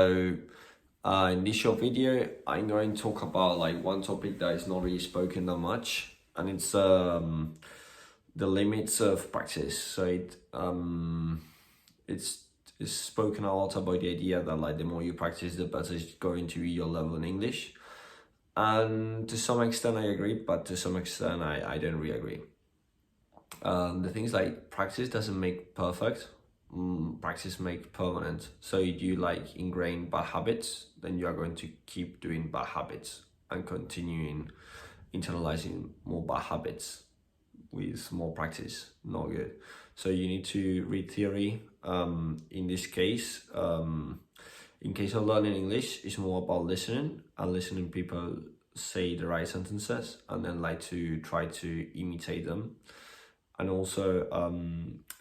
In this short video, I'm going to talk about like one topic that is not really spoken that much, and it's the limits of practice. So it's spoken a lot about the idea that like the more you practice, the better it's going to be your level in English. And to some extent I agree, but to some extent I don't really agree. The thing is, like, practice doesn't make perfect. Practice makes permanent. So if you like ingrain bad habits, then you are going to keep doing bad habits and continuing internalizing more bad habits with more practice. Not good. So you need to read theory. In this case, in case of learning English, it's more about listening and listening people say the right sentences, and then like to try to imitate them, and also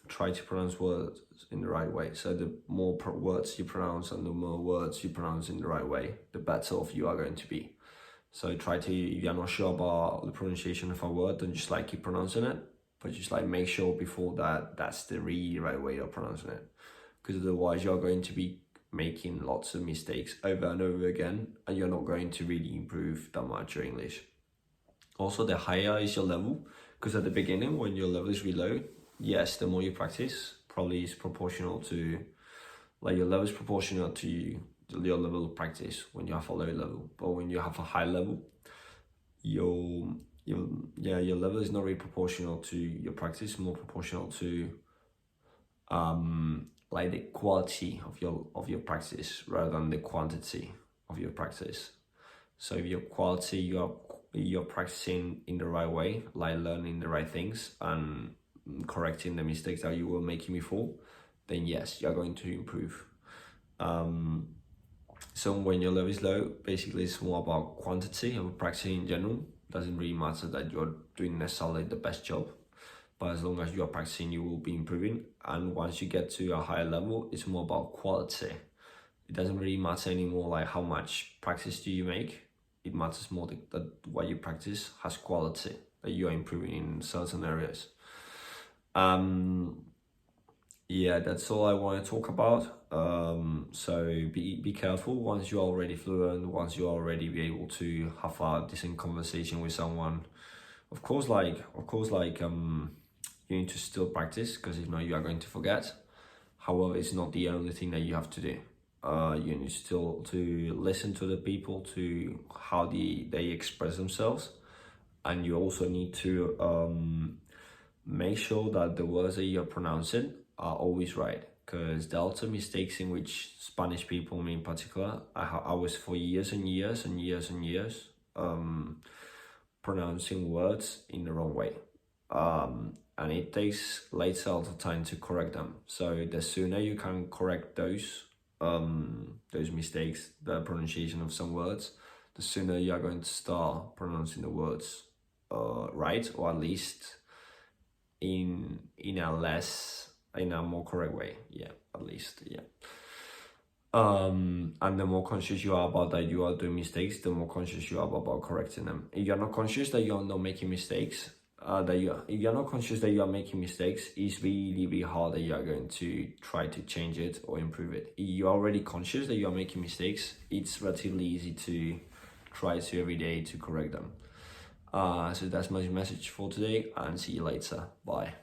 try to pronounce words in the right way. So the more words you pronounce and the more words you pronounce in the right way, the better off you are going to be. So try to, if you're not sure about the pronunciation of a word, then just like keep pronouncing it, but just like make sure before that that's the really right way of pronouncing it, because otherwise you're going to be making lots of mistakes over and over again, and you're not going to really improve that much your English. Also, the higher is your level, because at the beginning, when your level is really low, yes, the more you practice, probably is proportional to, like, your level is proportional to your level of practice when you have a low level. But when you have a high level, your level is not really proportional to your practice, more proportional to like the quality of your practice rather than the quantity of your practice. So if your quality, you're practicing in the right way, like learning the right things and correcting the mistakes that you were making before, then yes, you're going to improve. So when your level is low, basically it's more about quantity of practicing in general. Doesn't really matter that you're doing necessarily the best job, but as long as you are practicing, you will be improving. And once you get to a higher level, it's more about quality. It doesn't really matter anymore like how much practice do you make. It matters more that what you practice has quality, that you are improving in certain areas. Yeah, that's all I want to talk about. So be careful once you're already fluent, once you're already be able to have a decent conversation with someone. Of course, you need to still practice, because if not, you are going to forget. However, it's not the only thing that you have to do. You need still to listen to the people, to how they express themselves, and you also need to make sure that the words that you're pronouncing are always right, because there are lots of mistakes in which Spanish people, me in particular, I was for years and years and years and years pronouncing words in the wrong way, and it takes later a lot of time to correct them. So the sooner you can correct those mistakes, the pronunciation of some words, the sooner you are going to start pronouncing the words right, or at least in a more correct way. Yeah, at least, yeah. And the more conscious you are about that you are doing mistakes, the more conscious you are about correcting them. If you're not conscious that you're not making mistakes, if you're not conscious that you are making mistakes, it's really, really hard that you are going to try to change it or improve it. If you're already conscious that you are making mistakes, it's relatively easy to try to every day to correct them. So that's my message for today, and see you later. Bye.